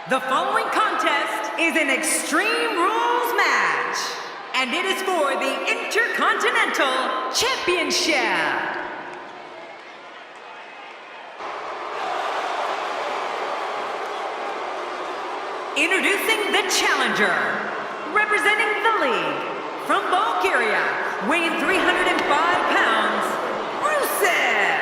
The following contest is an Extreme Rules match, and it is for the Intercontinental Championship. Introducing the challenger, representing the league, from Bulgaria, weighing 305 pounds, Rusev.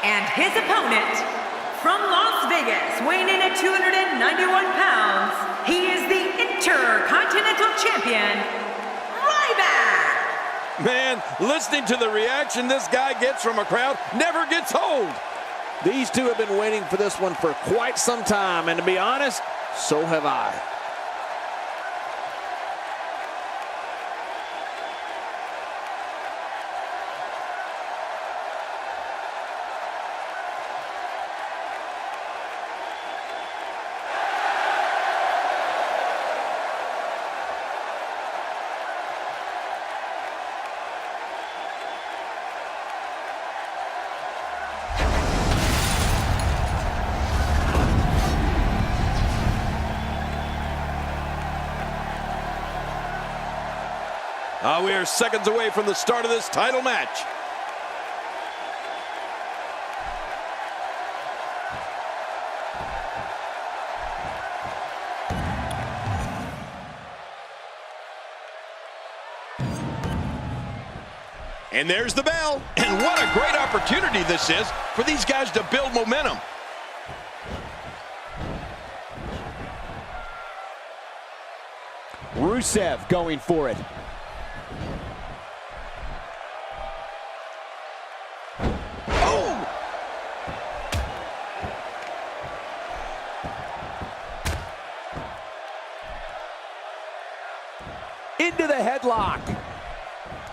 And his opponent, from Las Vegas, weighing in at 291 pounds, he is the Intercontinental Champion, Ryback! Man, listening to the reaction this guy gets from a crowd never gets old. These two have been waiting for this one for quite some time, and to be honest, so have I. We are seconds away from the start of this title match. And there's the bell. And what a great opportunity this is for these guys to build momentum. Rusev going for it. Into the headlock.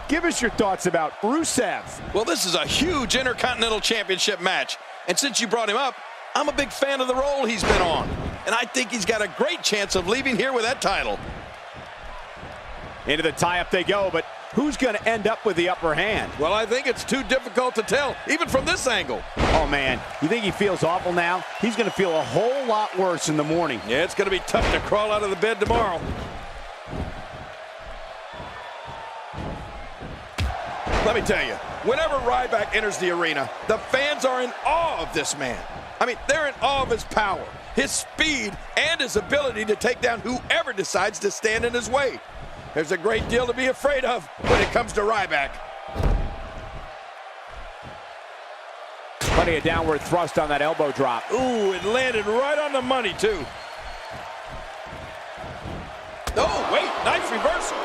Give us your thoughts about Rusev. Well, this is a huge Intercontinental Championship match. And since you brought him up, I'm a big fan of the role he's been on. And I think he's got a great chance of leaving here with that title. Into the tie-up they go, but who's going to end up with the upper hand? Well, I think it's too difficult to tell, even from this angle. Oh, man, you think he feels awful now? He's going to feel a whole lot worse in the morning. Yeah, it's going to be tough to crawl out of the bed tomorrow. Let me tell you, whenever Ryback enters the arena, the fans are in awe of this man. I mean, they're in awe of his power, his speed, and his ability to take down whoever decides to stand in his way. There's a great deal to be afraid of when it comes to Ryback. Plenty of downward thrust on that elbow drop. Ooh, it landed right on the money, too. Oh, wait, nice reversal.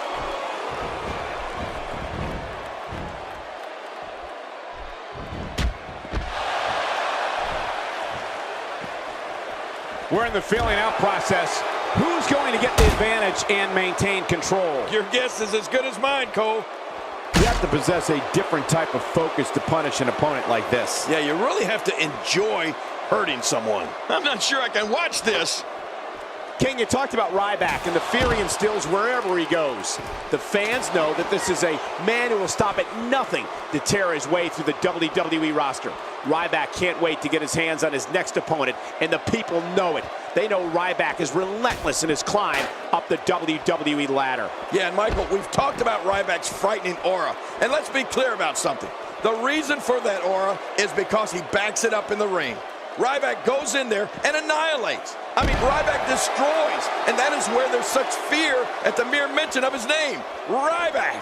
We're in the feeling out process. Who's going to get the advantage and maintain control? Your guess is as good as mine, Cole. You have to possess a different type of focus to punish an opponent like this. Yeah, you really have to enjoy hurting someone. I'm not sure I can watch this. King, you talked about Ryback and the fear he instills wherever he goes. The fans know that this is a man who will stop at nothing to tear his way through the WWE roster. Ryback can't wait to get his hands on his next opponent, and the people know it. They know Ryback is relentless in his climb up the WWE ladder. Yeah, and Michael, we've talked about Ryback's frightening aura. And let's be clear about something. The reason for that aura is because he backs it up in the ring. Ryback goes in there and annihilates. I mean, Ryback destroys. And that is where there's such fear at the mere mention of his name. Ryback.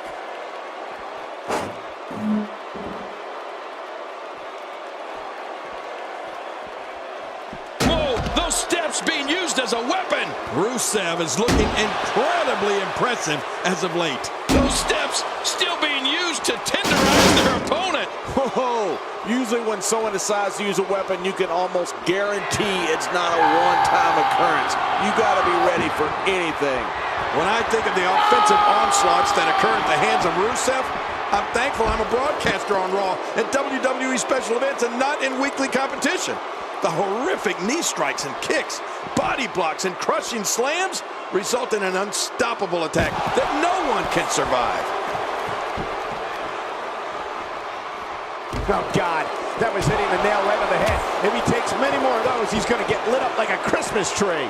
Whoa, those steps being used as a weapon. Rusev is looking incredibly impressive as of late. Those steps still being used to tenderize their opponent. Whoa! Usually when someone decides to use a weapon, you can almost guarantee it's not a one-time occurrence. You got to be ready for anything. When I think of the offensive onslaughts that occur at the hands of Rusev, I'm thankful I'm a broadcaster on Raw at WWE special events and not in weekly competition. The horrific knee strikes and kicks, body blocks, and crushing slams result in an unstoppable attack that no one can survive. Oh, God, that was hitting the nail right on the head. If he takes many more of those, he's going to get lit up like a Christmas tree.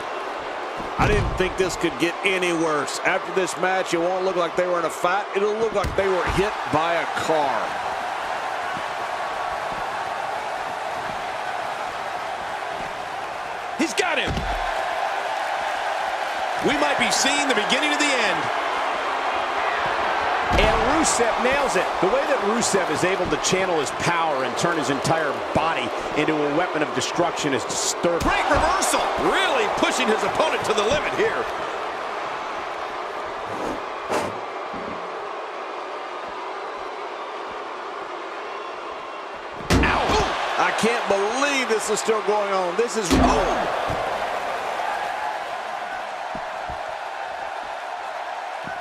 I didn't think this could get any worse. After this match, it won't look like they were in a fight. It'll look like they were hit by a car. He's got him. We might be seeing the beginning of the end. And Rusev nails it. The way that Rusev is able to channel his power and turn his entire body into a weapon of destruction is disturbing. Great reversal. Really pushing his opponent to the limit here. I can't believe this is still going on. This is...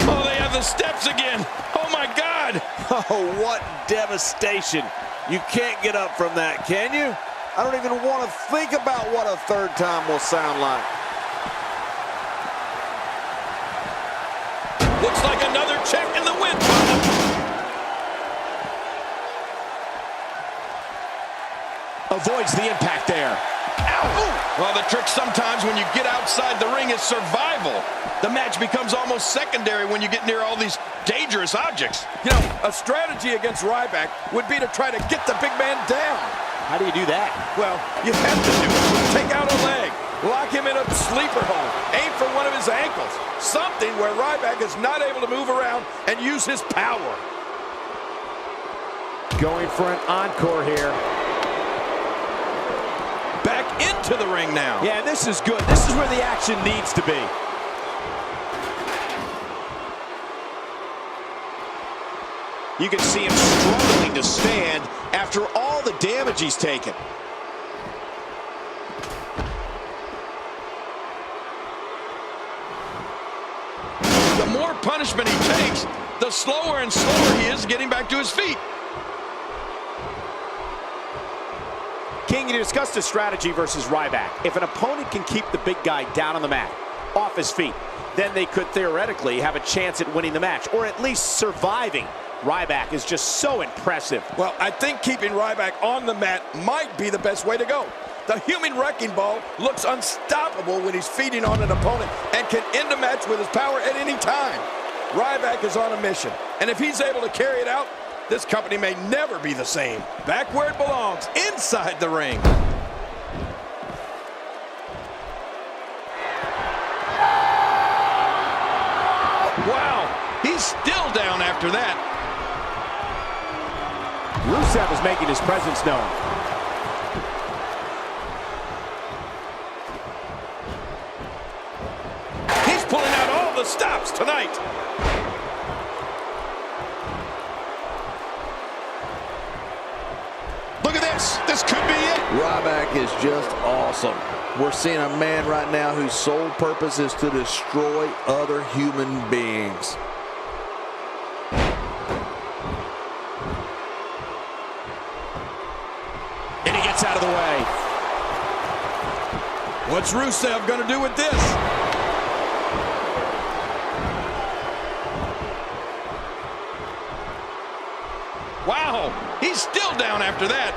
Oh, they have the steps again. Oh, my God. Oh, what devastation. You can't get up from that, can you? I don't even want to think about what a third time will sound like. Looks like another check in the wind. Avoids the impact there. Ow! Well, the trick sometimes when you get outside the ring is survival. The match becomes almost secondary when you get near all these dangerous objects. You know, a strategy against Ryback would be to try to get the big man down. How do you do that? Well, you have to do it. Take out a leg, lock him in a sleeper hold, aim for one of his ankles. Something where Ryback is not able to move around and use his power. Going for an encore here. Back into the ring now. Yeah, this is good. This is where the action needs to be. You can see him struggling to stand after all the damage he's taken. The more punishment he takes, the slower and slower he is getting back to his feet. King, you discussed a strategy versus Ryback. If an opponent can keep the big guy down on the mat, off his feet, then they could theoretically have a chance at winning the match, or at least surviving. Ryback is just so impressive. Well, I think keeping Ryback on the mat might be the best way to go. The human wrecking ball looks unstoppable when he's feeding on an opponent and can end a match with his power at any time. Ryback is on a mission, and if he's able to carry it out, this company may never be the same. Back where it belongs, inside the ring. Wow, he's still down after that. Rusev is making his presence known. He's pulling out all the stops tonight. Look at this. This could be it. Ryback is just awesome. We're seeing a man right now whose sole purpose is to destroy other human beings. And he gets out of the way. What's Rusev going to do with this? Wow, he's still down after that.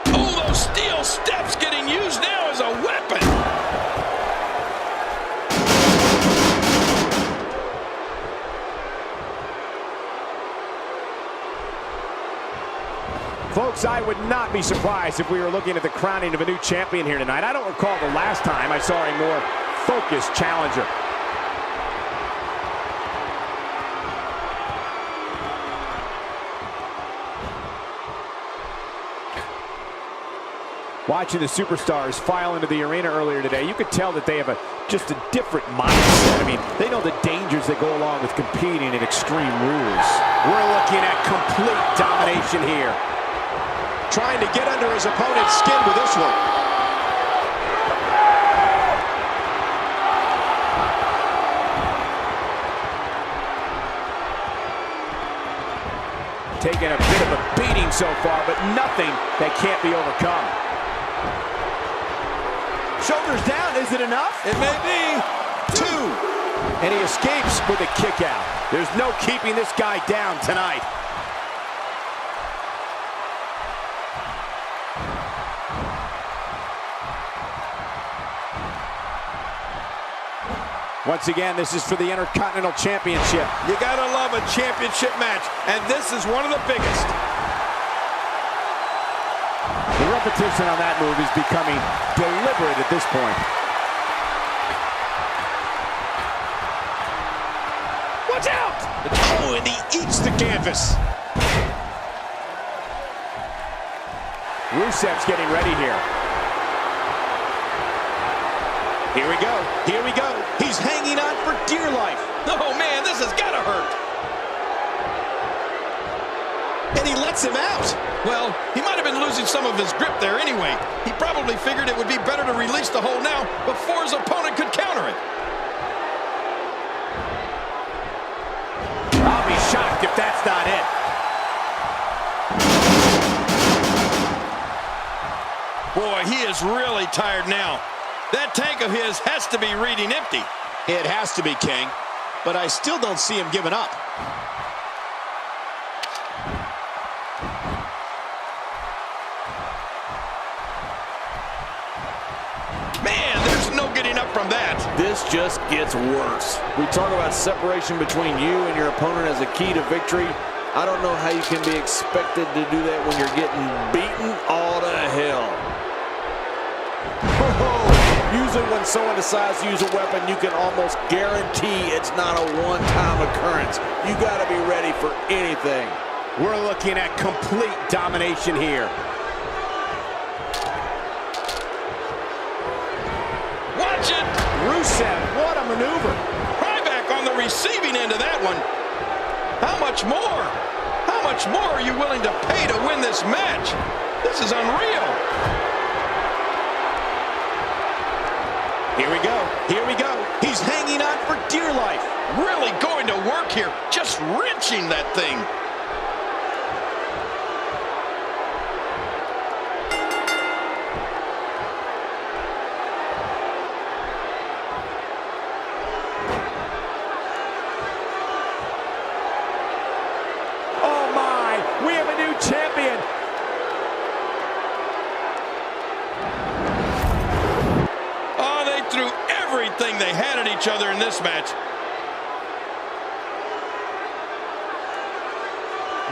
Oh, those steel steps getting used now as a I would not be surprised if we were looking at the crowning of a new champion here tonight. I don't recall the last time I saw a more focused challenger. Watching the superstars file into the arena earlier today, you could tell that they have just a different mindset. I mean, they know the dangers that go along with competing in Extreme Rules. We're looking at complete domination here. Trying to get under his opponent's skin with this one. Taking a bit of a beating so far, but nothing that can't be overcome. Shoulders down, is it enough? It may be. 2. And he escapes with a kick out. There's no keeping this guy down tonight. Once again, this is for the Intercontinental Championship. You gotta love a championship match, and this is one of the biggest. The repetition on that move is becoming deliberate at this point. Watch out! Oh, and he eats the canvas. Rusev's getting ready here. Here we go. Here we go. He's hanging on for dear life. Oh, man, this has gotta hurt. And he lets him out. Well, he might have been losing some of his grip there anyway. He probably figured it would be better to release the hold now before his opponent could counter it. I'll be shocked if that's not it. Boy, he is really tired now. That tank of his has to be reading empty. It has to be, King. But I still don't see him giving up. Man, there's no getting up from that. This just gets worse. We talk about separation between you and your opponent as a key to victory. I don't know how you can be expected to do that when you're getting beaten all to hell. Usually when someone decides to use a weapon, you can almost guarantee it's not a one-time occurrence. You got to be ready for anything. We're looking at complete domination here. Watch it. Rusev, what a maneuver. Ryback on the receiving end of that one. How much more? How much more are you willing to pay to win this match? This is unreal. Here we go. Here we go. He's hanging on for dear life. Really going to work here. Just wrenching that thing. Oh my, we have a new champion. Oh, they threw everything they had at each other in this match.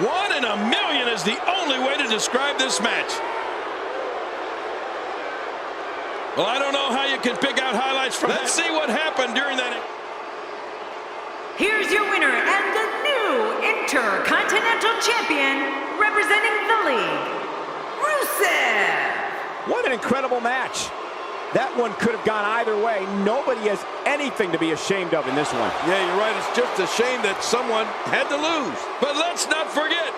1 in a million is the only way to describe this match. Well, I don't know how you can pick out highlights from that. Let's see what happened during that. Here's your winner and the new Intercontinental Champion, representing the league, Rusev. What an incredible match. That one could have gone either way. Nobody has anything to be ashamed of in this one. Yeah, you're right. It's just a shame that someone had to lose. But let's not forget,